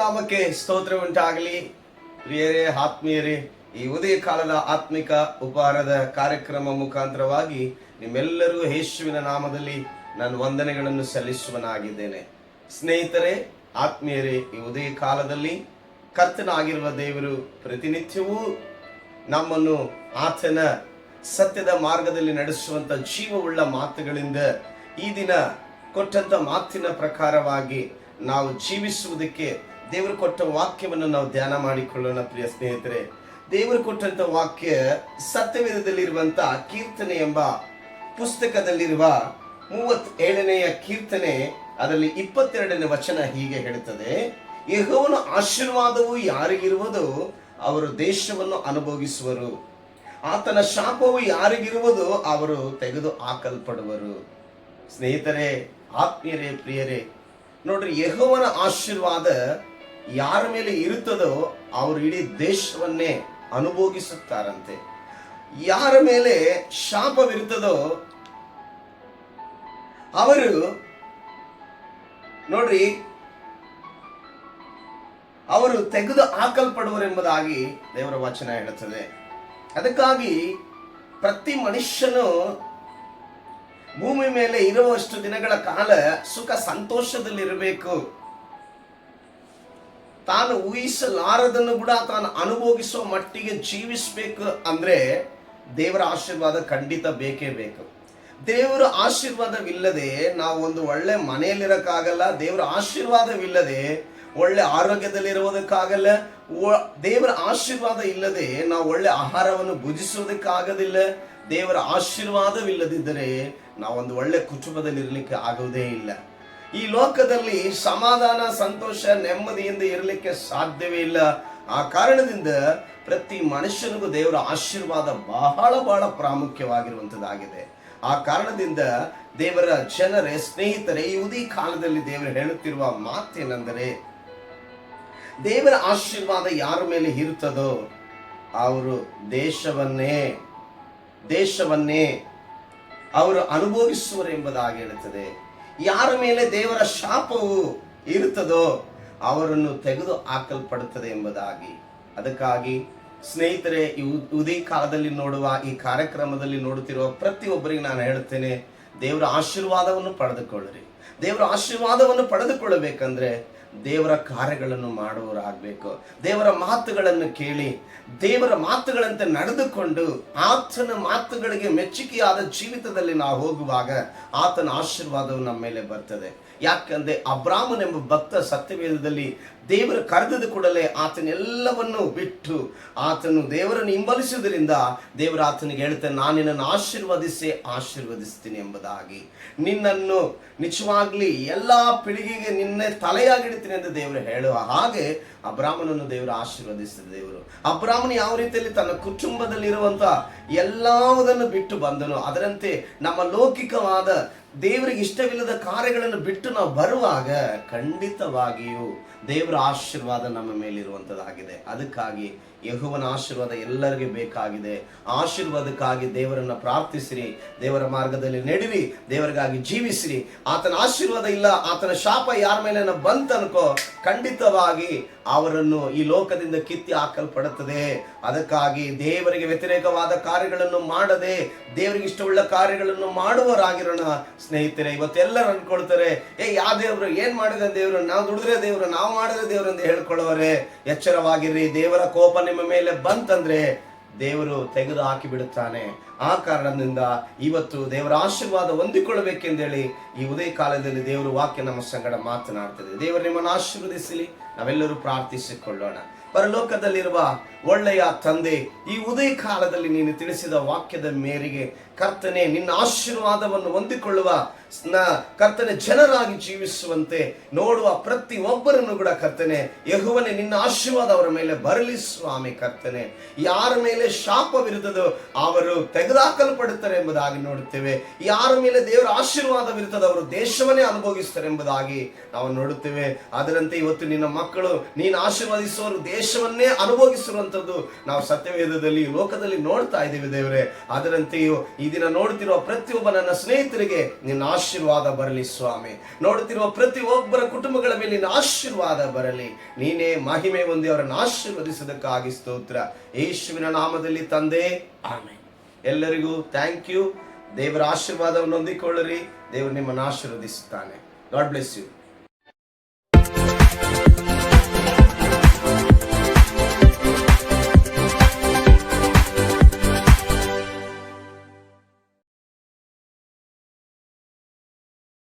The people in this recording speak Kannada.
ನಾಮಕ್ಕೆ ಸ್ತೋತ್ರ ಉಂಟಾಗಲಿ. ಪ್ರಿಯರೇ, ಆತ್ಮೀಯರೇ, ಈ ಉದಯ ಕಾಲದ ಆತ್ಮಿಕ ಉಪಹಾರದ ಕಾರ್ಯಕ್ರಮ ಮುಖಾಂತರವಾಗಿ ನಿಮ್ಮೆಲ್ಲರಿಗೂ ಯೇಸುವಿನ ನಾಮದಲ್ಲಿ ನಾನು ವಂದನೆಗಳನ್ನು ಸಲ್ಲಿಸುವನಾಗಿದ್ದೇನೆ. ಸ್ನೇಹಿತರೆ, ಆತ್ಮೀಯರೇ, ಈ ಉದಯ ಕಾಲದಲ್ಲಿ ಕರ್ತನಾಗಿರುವ ದೇವರು ಪ್ರತಿನಿತ್ಯವೂ ನಮ್ಮನ್ನು ಆತನ ಸತ್ಯದ ಮಾರ್ಗದಲ್ಲಿ ನಡೆಸುವಂತ ಜೀವವುಳ್ಳ ಮಾತುಗಳಿಂದ ಈ ದಿನ ಕೊಟ್ಟಂತ ಮಾತಿನ ಪ್ರಕಾರವಾಗಿ ನಾವು ಜೀವಿಸುವುದಕ್ಕೆ ದೇವರು ಕೊಟ್ಟ ವಾಕ್ಯವನ್ನು ನಾವು ಧ್ಯಾನ ಮಾಡಿಕೊಳ್ಳೋಣ. ಪ್ರಿಯ ಸ್ನೇಹಿತರೆ, ದೇವರು ಕೊಟ್ಟಂತ ವಾಕ್ಯ ಸತ್ಯವೇದದಲ್ಲಿರುವಂತ ಕೀರ್ತನೆ ಎಂಬ ಪುಸ್ತಕದಲ್ಲಿರುವ 37ನೇ ಕೀರ್ತನೆ, ಅದರಲ್ಲಿ 22ನೇ ವಚನ ಹೀಗೆ ಹೇಳುತ್ತದೆ: ಯೆಹೋವನ ಆಶೀರ್ವಾದವು ಯಾರಿಗಿರುವುದೋ ಅವರು ದೇಶವನ್ನು ಅನುಭವಿಸುವರು, ಆತನ ಶಾಪವು ಯಾರಿಗಿರುವುದೋ ಅವರು ತೆಗೆದು ಹಾಕಲ್ಪಡುವರು. ಸ್ನೇಹಿತರೆ, ಆತ್ಮೀಯರೇ, ಪ್ರಿಯರೇ, ನೋಡ್ರಿ, ಯೆಹೋವನ ಆಶೀರ್ವಾದ ಯಾರ ಮೇಲೆ ಇರುತ್ತದೋ ಅವರು ಇಡೀ ದೇಶವನ್ನೇ ಅನುಭೋಗಿಸುತ್ತಾರಂತೆ. ಯಾರ ಮೇಲೆ ಶಾಪವಿರುತ್ತದೋ ಅವರು ನೋಡ್ರಿ ಅವರು ತೆಗೆದು ಹಾಕಲ್ಪಡುವರೆಂಬುದಾಗಿ ದೇವರ ವಚನ ಹೇಳುತ್ತದೆ. ಅದಕ್ಕಾಗಿ ಪ್ರತಿ ಮನುಷ್ಯನು ಭೂಮಿ ಮೇಲೆ ಇರುವಷ್ಟು ದಿನಗಳ ಕಾಲ ಸುಖ ಸಂತೋಷದಲ್ಲಿರಬೇಕು. ತಾನು ಊಹಿಸಲಾರದನ್ನು ಕೂಡ ತಾನು ಅನುಭವಿಸುವ ಮಟ್ಟಿಗೆ ಜೀವಿಸಬೇಕು ಅಂದ್ರೆ ದೇವರ ಆಶೀರ್ವಾದ ಖಂಡಿತ ಬೇಕೇ ಬೇಕು. ದೇವರ ಆಶೀರ್ವಾದವಿಲ್ಲದೆ ನಾವು ಒಂದು ಒಳ್ಳೆ ಮನೆಯಲ್ಲಿರಕ್ಕಾಗಲ್ಲ. ದೇವರ ಆಶೀರ್ವಾದವಿಲ್ಲದೆ ಒಳ್ಳೆ ಆರೋಗ್ಯದಲ್ಲಿರುವುದಕ್ಕಾಗಲ್ಲ. ದೇವರ ಆಶೀರ್ವಾದ ಇಲ್ಲದೆ ನಾವು ಒಳ್ಳೆ ಆಹಾರವನ್ನು ಭುಜಿಸುವುದಕ್ಕಾಗೋದಿಲ್ಲ. ದೇವರ ಆಶೀರ್ವಾದವಿಲ್ಲದಿದ್ದರೆ ನಾವೊಂದು ಒಳ್ಳೆ ಕುಟುಂಬದಲ್ಲಿ ಇರಲಿಕ್ಕೆ ಆಗುವುದೇ ಇಲ್ಲ. ಈ ಲೋಕದಲ್ಲಿ ಸಮಾಧಾನ, ಸಂತೋಷ, ನೆಮ್ಮದಿಯಿಂದ ಇರಲಿಕ್ಕೆ ಸಾಧ್ಯವೇ ಇಲ್ಲ. ಆ ಕಾರಣದಿಂದ ಪ್ರತಿ ಮನುಷ್ಯನಿಗೂ ದೇವರ ಆಶೀರ್ವಾದ ಬಹಳ ಬಹಳ ಪ್ರಾಮುಖ್ಯವಾಗಿರುವಂತದ್ದಾಗಿದೆ. ಆ ಕಾರಣದಿಂದ ದೇವರ ಜನರೇ, ಸ್ನೇಹಿತರೆ, ಈ ಉದಯ ಕಾಲದಲ್ಲಿ ದೇವರು ಹೇಳುತ್ತಿರುವ ಮಾತೇನೆಂದರೆ, ದೇವರ ಆಶೀರ್ವಾದ ಯಾರ ಮೇಲೆ ಇರುತ್ತದೋ ಅವರು ದೇಶವನ್ನೇ ಅವರು ಅನುಭವಿಸುವರು ಎಂಬುದಾಗಿ ಹೇಳುತ್ತದೆ. ಯಾರ ಮೇಲೆ ದೇವರ ಶಾಪವು ಇರುತ್ತದೋ ಅವರನ್ನು ತೆಗೆದು ಹಾಕಲ್ಪಡುತ್ತದೆ ಎಂಬುದಾಗಿ. ಅದಕ್ಕಾಗಿ ಸ್ನೇಹಿತರೆ, ಈ ಉದಯ ಕಾಲದಲ್ಲಿ ನೋಡುವ ಈ ಕಾರ್ಯಕ್ರಮದಲ್ಲಿ ನೋಡುತ್ತಿರುವ ಪ್ರತಿಯೊಬ್ಬರಿಗೆ ನಾನು ಹೇಳುತ್ತೇನೆ, ದೇವರ ಆಶೀರ್ವಾದವನ್ನು ಪಡೆದುಕೊಳ್ಳಿರಿ. ದೇವರ ಆಶೀರ್ವಾದವನ್ನು ಪಡೆದುಕೊಳ್ಳಬೇಕಂದ್ರೆ ದೇವರ ಕಾರ್ಯಗಳನ್ನು ಮಾಡುವವರಾಗಬೇಕು. ದೇವರ ಮಾತುಗಳನ್ನು ಕೇಳಿ ದೇವರ ಮಾತುಗಳಂತೆ ನಡೆದುಕೊಂಡು ಆತನ ಮಾತುಗಳಿಗೆ ಮೆಚ್ಚುಗೆಯಾದ ಜೀವಿತದಲ್ಲಿ ನಾವು ಹೋಗುವಾಗ ಆತನ ಆಶೀರ್ವಾದವು ನಮ್ಮ ಮೇಲೆ ಬರ್ತದೆ. ಯಾಕಂದ್ರೆ ಅಬ್ರಾಮನೆಂಬ ಭಕ್ತ ಸತ್ಯವೇದದಲ್ಲಿ ದೇವರು ಕರೆದ ಕೂಡಲೇ ಆತನೆಲ್ಲವನ್ನು ಬಿಟ್ಟು ಆತನು ದೇವರನ್ನು ಹಿಂಬಲಿಸುವುದರಿಂದ ದೇವರು ಆತನಿಗೆ ಹೇಳ್ತಾನೆ, ನಾನು ನಿನ್ನನ್ನು ಆಶೀರ್ವದಿಸ್ತೀನಿ ಎಂಬುದಾಗಿ. ನಿನ್ನನ್ನು ನಿಜವಾಗ್ಲಿ ಎಲ್ಲಾ ಪೀಳಿಗೆಗೆ ನಿನ್ನೆ ತಲೆಯಾಗಿಡ್ತೀನಿ ಎಂದು ದೇವರು ಹೇಳುವ ಹಾಗೆ ಅಬ್ರಾಮನನ್ನು ದೇವರು ಆಶೀರ್ವದಿಸಿದ ದೇವರು. ಅಬ್ರಾಮನು ಯಾವ ರೀತಿಯಲ್ಲಿ ತನ್ನ ಕುಟುಂಬದಲ್ಲಿರುವಂತ ಎಲ್ಲವುದನ್ನು ಬಿಟ್ಟು ಬಂದನು, ಅದರಂತೆ ನಮ್ಮ ಲೌಕಿಕವಾದ ದೇವರಿಗೆ ಇಷ್ಟವಿಲ್ಲದ ಕಾರ್ಯಗಳನ್ನು ಬಿಟ್ಟು ನಾವು ಬರುವಾಗ ಖಂಡಿತವಾಗಿಯೂ ದೇವರ ಆಶೀರ್ವಾದ ನಮ್ಮ ಮೇಲಿರುವಂತದ್ದಾಗಿದೆ. ಅದಕ್ಕಾಗಿ ಯೆಹೋವನ ಆಶೀರ್ವಾದ ಎಲ್ಲರಿಗೆ ಬೇಕಾಗಿದೆ. ಆಶೀರ್ವಾದಕ್ಕಾಗಿ ದೇವರನ್ನ ಪ್ರಾರ್ಥಿಸಿರಿ, ದೇವರ ಮಾರ್ಗದಲ್ಲಿ ನಡೆಯಿರಿ, ದೇವರಿಗಾಗಿ ಜೀವಿಸಿರಿ. ಆತನ ಆಶೀರ್ವಾದ ಇಲ್ಲ, ಆತನ ಶಾಪ ಯಾರ ಮೇಲೆ ಬಂತನ್ಕೋ ಖಂಡಿತವಾಗಿ ಅವರನ್ನು ಈ ಲೋಕದಿಂದ ಕಿತ್ತಿ ಹಾಕಲ್ಪಡುತ್ತದೆ. ಅದಕ್ಕಾಗಿ ದೇವರಿಗೆ ವ್ಯತಿರೇಕವಾದ ಕಾರ್ಯಗಳನ್ನು ಮಾಡದೆ ದೇವರಿಗೆ ಇಷ್ಟವುಳ್ಳ ಕಾರ್ಯಗಳನ್ನು ಮಾಡುವವರಾಗಿರೋಣ. ಸ್ನೇಹಿತರೆ, ಇವತ್ತೆಲ್ಲರೂ ಅನ್ಕೊಳ್ತಾರೆ, ಯಾವ ದೇವರು ಏನ್ ಮಾಡಿದ ದೇವರು, ನಾವು ದುಡಿದ್ರೆ ದೇವರು, ನಾವು ಮಾಡಿದ್ರೆ ದೇವರು ಅಂತ ಹೇಳ್ಕೊಳ್ಳೋರೆ. ಎಚ್ಚರವಾಗಿರ್ರಿ. ದೇವರ ಕೋಪ ನಿಮ್ಮ ಮೇಲೆ ಬಂತಂದ್ರೆ ದೇವರು ತೆಗೆದು ಹಾಕಿ ಬಿಡುತ್ತಾನೆ. ಆ ಕಾರಣದಿಂದ ಇವತ್ತು ದೇವರ ಆಶೀರ್ವಾದ ಹೊಂದಿಕೊಳ್ಳಬೇಕೆಂದೇಳಿ ಈ ಉದಯ ಕಾಲದಲ್ಲಿ ದೇವರು ವಾಕ್ಯ ನಮ್ಮ ಸಂಗಡ ಮಾತನಾಡ್ತದೆ. ದೇವರು ನಿಮ್ಮನ್ನು ಆಶೀರ್ವದಿಸಲಿ. ನಾವೆಲ್ಲರೂ ಪ್ರಾರ್ಥಿಸಿಕೊಳ್ಳೋಣ. ಪರಲೋಕದಲ್ಲಿರುವ ಒಳ್ಳೆಯ ತಂದೆ, ಈ ಉದಯ ಕಾಲದಲ್ಲಿ ನೀನು ತಿಳಿಸಿದ ವಾಕ್ಯದ ಮೇರೆಗೆ ಕರ್ತನೆ, ನಿನ್ನ ಆಶೀರ್ವಾದವನ್ನು ಹೊಂದಿಕೊಳ್ಳುವ ಕರ್ತನೆ ಜನರಾಗಿ ಜೀವಿಸುವಂತೆ ನೋಡುವ ಪ್ರತಿ ಒಬ್ಬರನ್ನು ಕೂಡ ಕರ್ತನೆ, ಯೆಹೋವನೇ ನಿನ್ನ ಆಶೀರ್ವಾದ ಅವರ ಮೇಲೆ ಬರಲಿ ಸ್ವಾಮಿ. ಕರ್ತನೆ, ಯಾರ ಮೇಲೆ ಶಾಪವಿರುತ್ತದೋ ಅವರು ತೆಗೆದುಹಾಕಲ್ಪಡುತ್ತಾರೆ ಎಂಬುದಾಗಿ ನೋಡುತ್ತೇವೆ. ಯಾರ ಮೇಲೆ ದೇವರ ಆಶೀರ್ವಾದವಿರುತ್ತದೆ ಅವರು ದೇಶವನ್ನೇ ಅನುಭವಿಸ್ತಾರೆ ಎಂಬುದಾಗಿ ನಾವು ನೋಡುತ್ತೇವೆ. ಅದರಂತೆ ಇವತ್ತು ನಿನ್ನ ಮಕ್ಕಳು ನೀನು ಆಶೀರ್ವದಿಸುವವರು ದೇಶವನ್ನೇ ಅನುಭವಿಸಿರುವಂತದ್ದು ನಾವು ಸತ್ಯವೇದದಲ್ಲಿ ಲೋಕದಲ್ಲಿ ನೋಡ್ತಾ ಇದ್ದೀವಿ ದೇವರೇ. ಅದರಂತೆಯೂ ಈ ದಿನ ನೋಡುತ್ತಿರುವ ಪ್ರತಿಯೊಬ್ಬ ನನ್ನ ಸ್ನೇಹಿತರಿಗೆ ನಿನ್ನ ಆಶೀರ್ವಾದ ಬರಲಿ ಸ್ವಾಮಿ. ನೋಡುತ್ತಿರುವ ಪ್ರತಿಯೊಬ್ಬರ ಕುಟುಂಬಗಳ ಮೇಲೆ ನಿನ್ನ ಆಶೀರ್ವಾದ ಬರಲಿ. ನೀನೇ ಮಹಿಮೆ ಹೊಂದಿ ಅವರನ್ನು ಆಶೀರ್ವದಿಸೋದಕ್ಕಾಗಿ ಸ್ತೋತ್ರ. ಯೇಸುವಿನ ನಾಮದಲ್ಲಿ ತಂದೆ, ಆಮೆನ್. ಎಲ್ಲರಿಗೂ ಥ್ಯಾಂಕ್ ಯು. ದೇವರ ಆಶೀರ್ವಾದವನ್ನು ಹೊಂದಿಕೊಳ್ಳಿರಿ. ದೇವರು ನಿಮ್ಮನ್ನು ಆಶೀರ್ವದಿಸುತ್ತಾನೆ. God bless you.